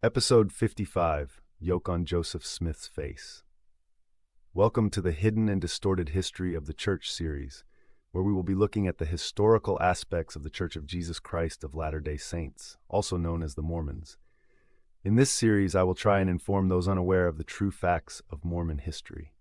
Episode 55, Yoke on Joseph Smith's Face. Welcome to the Hidden and Distorted History of the Church series, where we will be looking at the historical aspects of the Church of Jesus Christ of Latter-day Saints, also known as the Mormons. In this series, I will try and inform those unaware of the true facts of Mormon history.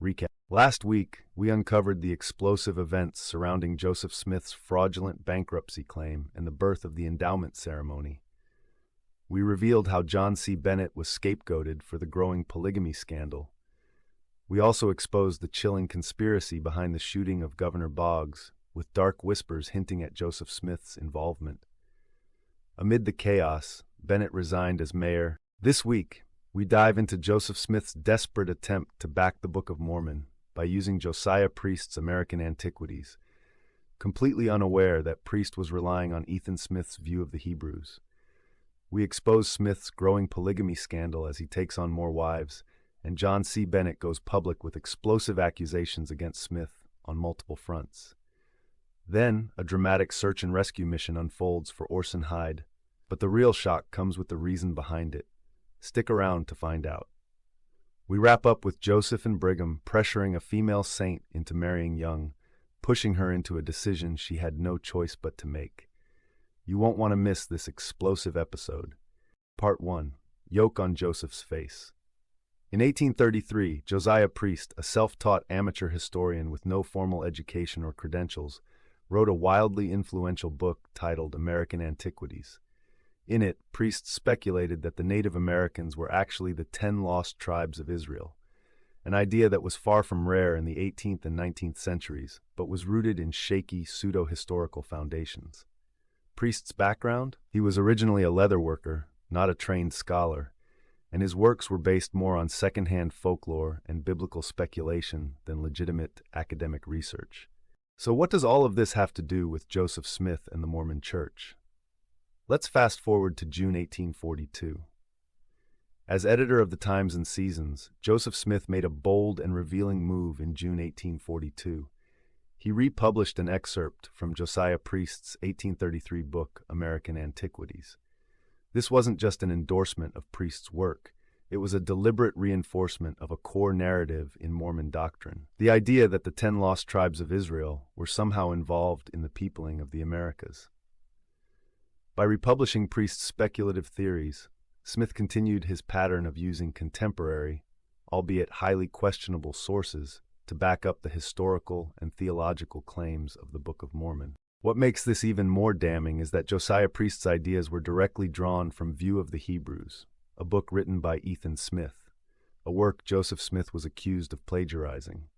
Recap. Last week, we uncovered the explosive events surrounding Joseph Smith's fraudulent bankruptcy claim and the birth of the endowment ceremony. We revealed how John C. Bennett was scapegoated for the growing polygamy scandal. We also exposed the chilling conspiracy behind the shooting of Governor Boggs, with dark whispers hinting at Joseph Smith's involvement. Amid the chaos, Bennett resigned as mayor. This week, we dive into Joseph Smith's desperate attempt to back the Book of Mormon by using Josiah Priest's American Antiquities, completely unaware that Priest was relying on Ethan Smith's view of the Hebrews. We expose Smith's growing polygamy scandal as he takes on more wives, and John C. Bennett goes public with explosive accusations against Smith on multiple fronts. Then, a dramatic search and rescue mission unfolds for Orson Hyde, but the real shock comes with the reason behind it. Stick around to find out. We wrap up with Joseph and Brigham pressuring a female saint into marrying young, pushing her into a decision she had no choice but to make. You won't want to miss this explosive episode. Part 1. Yoke on Joseph's Face. In 1833, Josiah Priest, a self-taught amateur historian with no formal education or credentials, wrote a wildly influential book titled American Antiquities. In it, Priest speculated that the Native Americans were actually the 10 lost tribes of Israel, an idea that was far from rare in the 18th and 19th centuries, but was rooted in shaky, pseudo-historical foundations. Priest's background? He was originally a leather worker, not a trained scholar, and his works were based more on second-hand folklore and biblical speculation than legitimate academic research. So what does all of this have to do with Joseph Smith and the Mormon Church? Let's fast forward to June 1842. As editor of the Times and Seasons, Joseph Smith made a bold and revealing move in June 1842. He republished an excerpt from Josiah Priest's 1833 book, American Antiquities. This wasn't just an endorsement of Priest's work. It was a deliberate reinforcement of a core narrative in Mormon doctrine, the idea that the 10 lost tribes of Israel were somehow involved in the peopling of the Americas. By republishing Priest's speculative theories, Smith continued his pattern of using contemporary, albeit highly questionable sources to back up the historical and theological claims of the Book of Mormon. What makes this even more damning is that Josiah Priest's ideas were directly drawn from View of the Hebrews, a book written by Ethan Smith, a work Joseph Smith was accused of plagiarizing.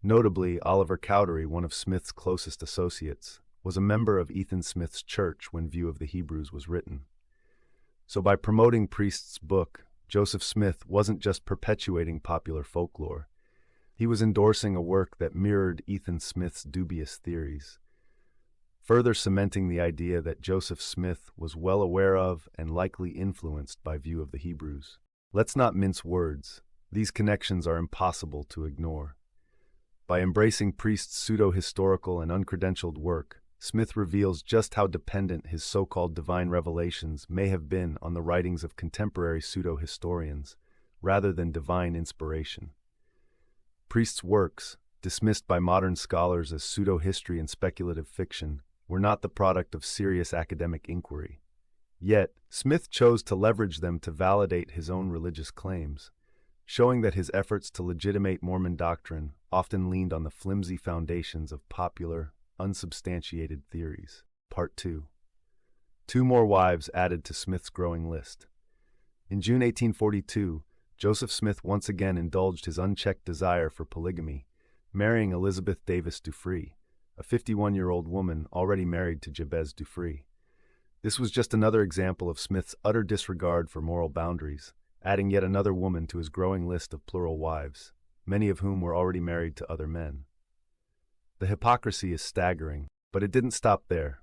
Notably, Oliver Cowdery, one of Smith's closest associates, was a member of Ethan Smith's church when View of the Hebrews was written. So by promoting Priest's book, Joseph Smith wasn't just perpetuating popular folklore. He was endorsing a work that mirrored Ethan Smith's dubious theories, further cementing the idea that Joseph Smith was well aware of and likely influenced by View of the Hebrews. Let's not mince words. These connections are impossible to ignore. By embracing Priest's pseudo-historical and uncredentialed work, Smith reveals just how dependent his so-called divine revelations may have been on the writings of contemporary pseudo-historians, rather than divine inspiration. Priest's works, dismissed by modern scholars as pseudo-history and speculative fiction, were not the product of serious academic inquiry. Yet, Smith chose to leverage them to validate his own religious claims, showing that his efforts to legitimate Mormon doctrine often leaned on the flimsy foundations of popular, unsubstantiated theories. Part 2. 2 more wives added to Smith's growing list. In June 1842, Joseph Smith once again indulged his unchecked desire for polygamy, marrying Elizabeth Davis Dufree, a 51-year-old woman already married to Jabez Dufree. This was just another example of Smith's utter disregard for moral boundaries, adding yet another woman to his growing list of plural wives, many of whom were already married to other men. The hypocrisy is staggering, but it didn't stop there.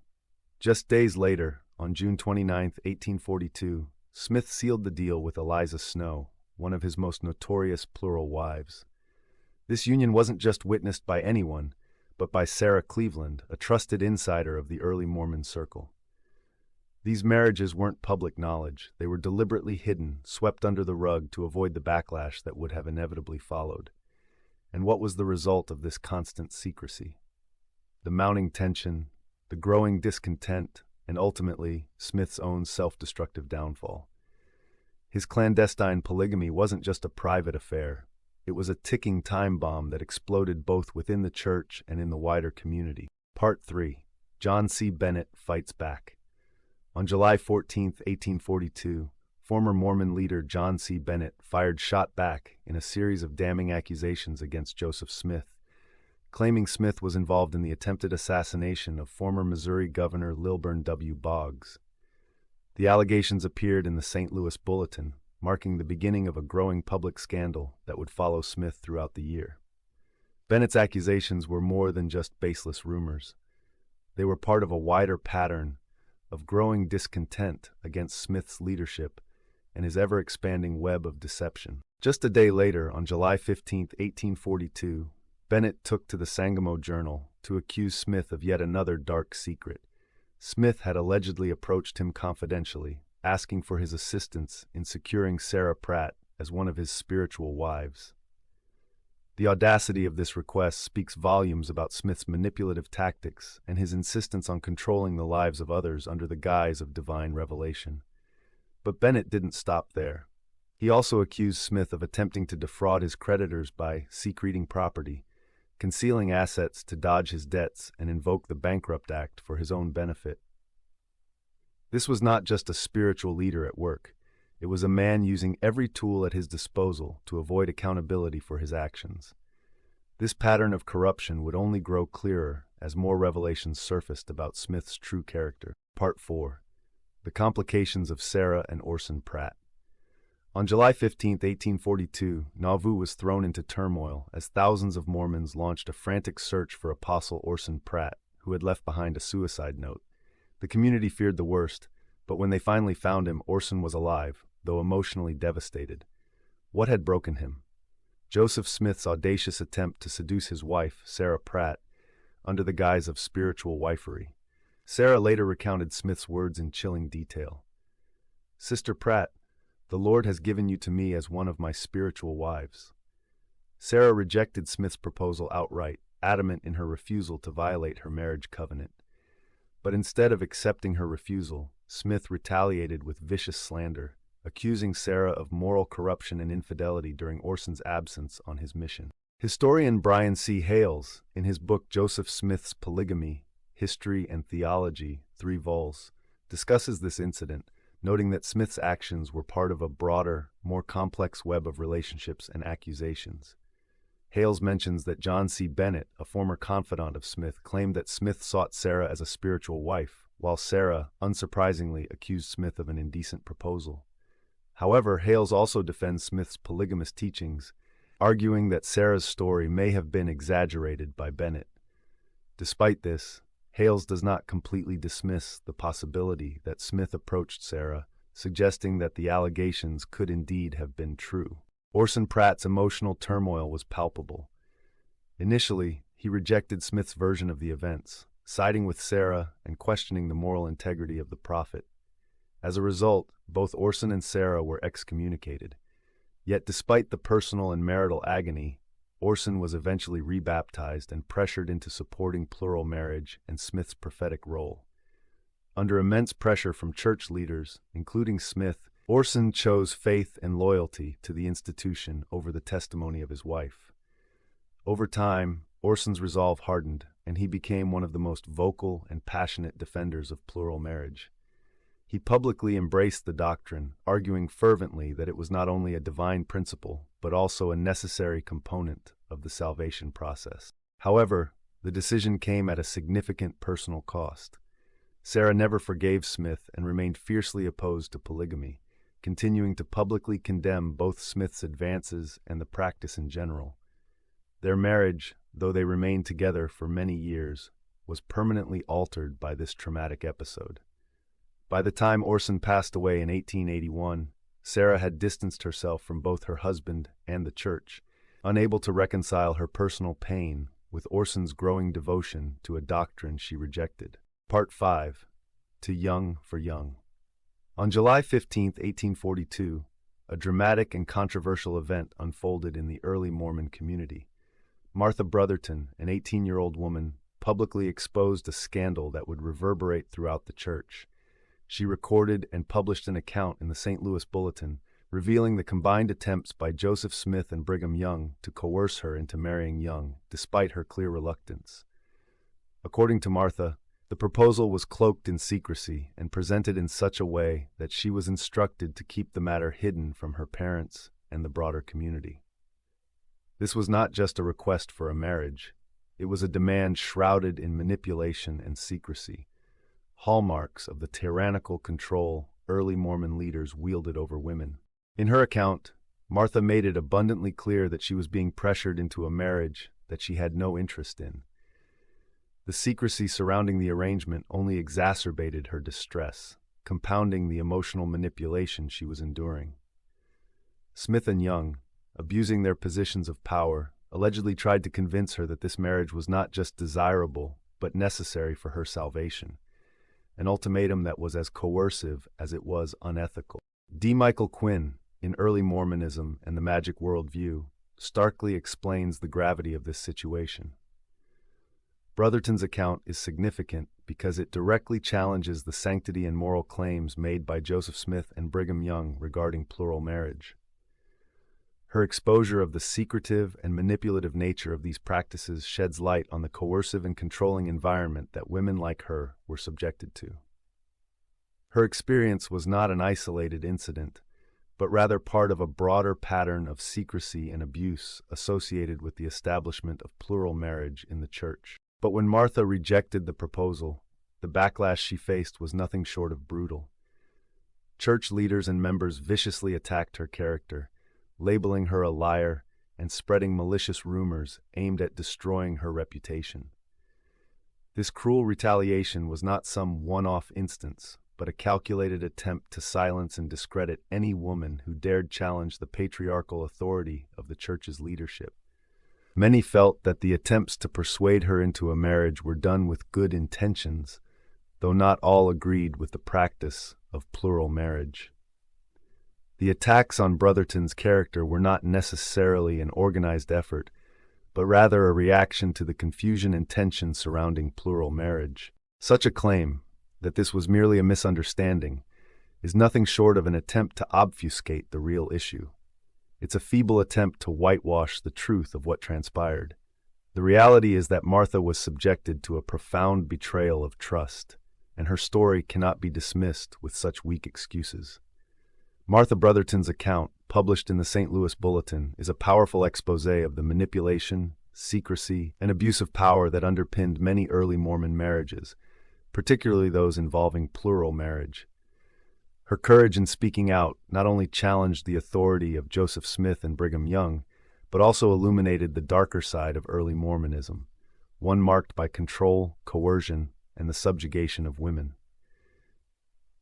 Just days later, on June 29, 1842, Smith sealed the deal with Eliza Snow, one of his most notorious plural wives. This union wasn't just witnessed by anyone, but by Sarah Cleveland, a trusted insider of the early Mormon circle. These marriages weren't public knowledge. They were deliberately hidden, swept under the rug to avoid the backlash that would have inevitably followed. And what was the result of this constant secrecy? The mounting tension, the growing discontent, and ultimately, Smith's own self-destructive downfall. His clandestine polygamy wasn't just a private affair. It was a ticking time bomb that exploded both within the church and in the wider community. Part 3. John C. Bennett Fights Back. On July 14, 1842, former Mormon leader John C. Bennett fired shot back in a series of damning accusations against Joseph Smith, claiming Smith was involved in the attempted assassination of former Missouri Governor Lilburn W. Boggs. The allegations appeared in the St. Louis Bulletin, marking the beginning of a growing public scandal that would follow Smith throughout the year. Bennett's accusations were more than just baseless rumors. They were part of a wider pattern of growing discontent against Smith's leadership and his ever-expanding web of deception. Just a day later, on July 15, 1842, Bennett took to the Sangamo Journal to accuse Smith of yet another dark secret. Smith had allegedly approached him confidentially, asking for his assistance in securing Sarah Pratt as one of his spiritual wives. The audacity of this request speaks volumes about Smith's manipulative tactics and his insistence on controlling the lives of others under the guise of divine revelation. But Bennett didn't stop there. He also accused Smith of attempting to defraud his creditors by secreting property, concealing assets to dodge his debts, and invoke the Bankrupt Act for his own benefit. This was not just a spiritual leader at work. It was a man using every tool at his disposal to avoid accountability for his actions. This pattern of corruption would only grow clearer as more revelations surfaced about Smith's true character. Part 4. The Complications of Sarah and Orson Pratt. On July 15, 1842, Nauvoo was thrown into turmoil as thousands of Mormons launched a frantic search for Apostle Orson Pratt, who had left behind a suicide note. The community feared the worst, but when they finally found him, Orson was alive, though emotionally devastated. What had broken him? Joseph Smith's audacious attempt to seduce his wife, Sarah Pratt, under the guise of spiritual wifery. Sarah later recounted Smith's words in chilling detail. "Sister Pratt, the Lord has given you to me as one of my spiritual wives." Sarah rejected Smith's proposal outright, adamant in her refusal to violate her marriage covenant. But instead of accepting her refusal, Smith retaliated with vicious slander, accusing Sarah of moral corruption and infidelity during Orson's absence on his mission. Historian Brian C. Hales, in his book Joseph Smith's Polygamy, History and Theology, 3 vols, discusses this incident, noting that Smith's actions were part of a broader, more complex web of relationships and accusations. Hales mentions that John C. Bennett, a former confidant of Smith, claimed that Smith sought Sarah as a spiritual wife, while Sarah, unsurprisingly, accused Smith of an indecent proposal. However, Hales also defends Smith's polygamous teachings, arguing that Sarah's story may have been exaggerated by Bennett. Despite this, Hales does not completely dismiss the possibility that Smith approached Sarah, suggesting that the allegations could indeed have been true. Orson Pratt's emotional turmoil was palpable. Initially, he rejected Smith's version of the events, siding with Sarah and questioning the moral integrity of the prophet. As a result, both Orson and Sarah were excommunicated. Yet despite the personal and marital agony, Orson was eventually rebaptized and pressured into supporting plural marriage and Smith's prophetic role. Under immense pressure from church leaders, including Smith, Orson chose faith and loyalty to the institution over the testimony of his wife. Over time, Orson's resolve hardened, and he became one of the most vocal and passionate defenders of plural marriage. He publicly embraced the doctrine, arguing fervently that it was not only a divine principle, but also a necessary component of the salvation process. However, the decision came at a significant personal cost. Sarah never forgave Smith and remained fiercely opposed to polygamy, continuing to publicly condemn both Smith's advances and the practice in general. Their marriage, though they remained together for many years, was permanently altered by this traumatic episode. By the time Orson passed away in 1881, Sarah had distanced herself from both her husband and the church, unable to reconcile her personal pain with Orson's growing devotion to a doctrine she rejected. Part 5. Too Young for Young. On July 15, 1842, a dramatic and controversial event unfolded in the early Mormon community. Martha Brotherton, an 18-year-old woman, publicly exposed a scandal that would reverberate throughout the church. She recorded and published an account in the St. Louis Bulletin, revealing the combined attempts by Joseph Smith and Brigham Young to coerce her into marrying Young, despite her clear reluctance. According to Martha, the proposal was cloaked in secrecy and presented in such a way that she was instructed to keep the matter hidden from her parents and the broader community. This was not just a request for a marriage. It was a demand shrouded in manipulation and secrecy, hallmarks of the tyrannical control early Mormon leaders wielded over women. In her account, Martha made it abundantly clear that she was being pressured into a marriage that she had no interest in. The secrecy surrounding the arrangement only exacerbated her distress, compounding the emotional manipulation she was enduring. Smith and Young, abusing their positions of power, allegedly tried to convince her that this marriage was not just desirable, but necessary for her salvation, an ultimatum that was as coercive as it was unethical. D. Michael Quinn, in Early Mormonism and the Magic Worldview, starkly explains the gravity of this situation. Brotherton's account is significant because it directly challenges the sanctity and moral claims made by Joseph Smith and Brigham Young regarding plural marriage. Her exposure of the secretive and manipulative nature of these practices sheds light on the coercive and controlling environment that women like her were subjected to. Her experience was not an isolated incident, but rather part of a broader pattern of secrecy and abuse associated with the establishment of plural marriage in the church. But when Martha rejected the proposal, the backlash she faced was nothing short of brutal. Church leaders and members viciously attacked her character, labeling her a liar and spreading malicious rumors aimed at destroying her reputation. This cruel retaliation was not some one-off instance, but a calculated attempt to silence and discredit any woman who dared challenge the patriarchal authority of the church's leadership. Many felt that the attempts to persuade her into a marriage were done with good intentions, though not all agreed with the practice of plural marriage. The attacks on Brotherton's character were not necessarily an organized effort, but rather a reaction to the confusion and tension surrounding plural marriage. Such a claim, that this was merely a misunderstanding, is nothing short of an attempt to obfuscate the real issue. It's a feeble attempt to whitewash the truth of what transpired. The reality is that Martha was subjected to a profound betrayal of trust, and her story cannot be dismissed with such weak excuses. Martha Brotherton's account, published in the St. Louis Bulletin, is a powerful expose of the manipulation, secrecy, and abuse of power that underpinned many early Mormon marriages, particularly those involving plural marriage. Her courage in speaking out not only challenged the authority of Joseph Smith and Brigham Young, but also illuminated the darker side of early Mormonism, one marked by control, coercion, and the subjugation of women.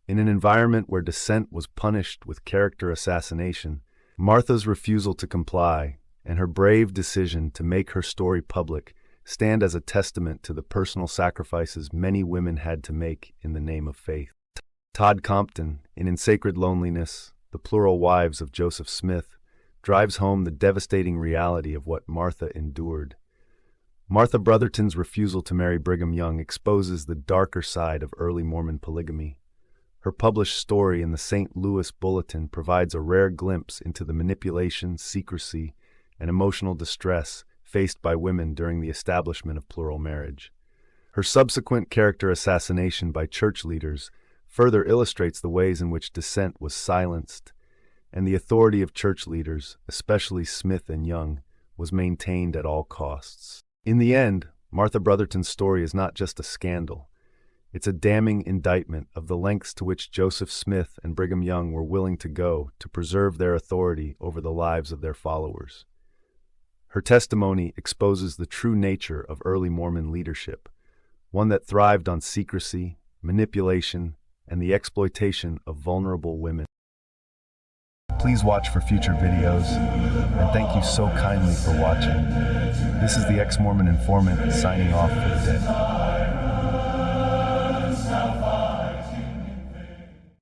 In an environment where dissent was punished with character assassination, Martha's refusal to comply and her brave decision to make her story public stand as a testament to the personal sacrifices many women had to make in the name of faith. Todd Compton, in Sacred Loneliness, The Plural Wives of Joseph Smith, drives home the devastating reality of what Martha endured. Martha Brotherton's refusal to marry Brigham Young exposes the darker side of early Mormon polygamy. Her published story in the St. Louis Bulletin provides a rare glimpse into the manipulation, secrecy, and emotional distress faced by women during the establishment of plural marriage. Her subsequent character assassination by church leaders further illustrates the ways in which dissent was silenced, and the authority of church leaders, especially Smith and Young, was maintained at all costs. In the end, Martha Brotherton's story is not just a scandal. It's a damning indictment of the lengths to which Joseph Smith and Brigham Young were willing to go to preserve their authority over the lives of their followers. Her testimony exposes the true nature of early Mormon leadership, one that thrived on secrecy, manipulation, and the exploitation of vulnerable women. Please watch for future videos, and thank you so kindly for watching. This is the Ex-Mormon Informant signing off for the day.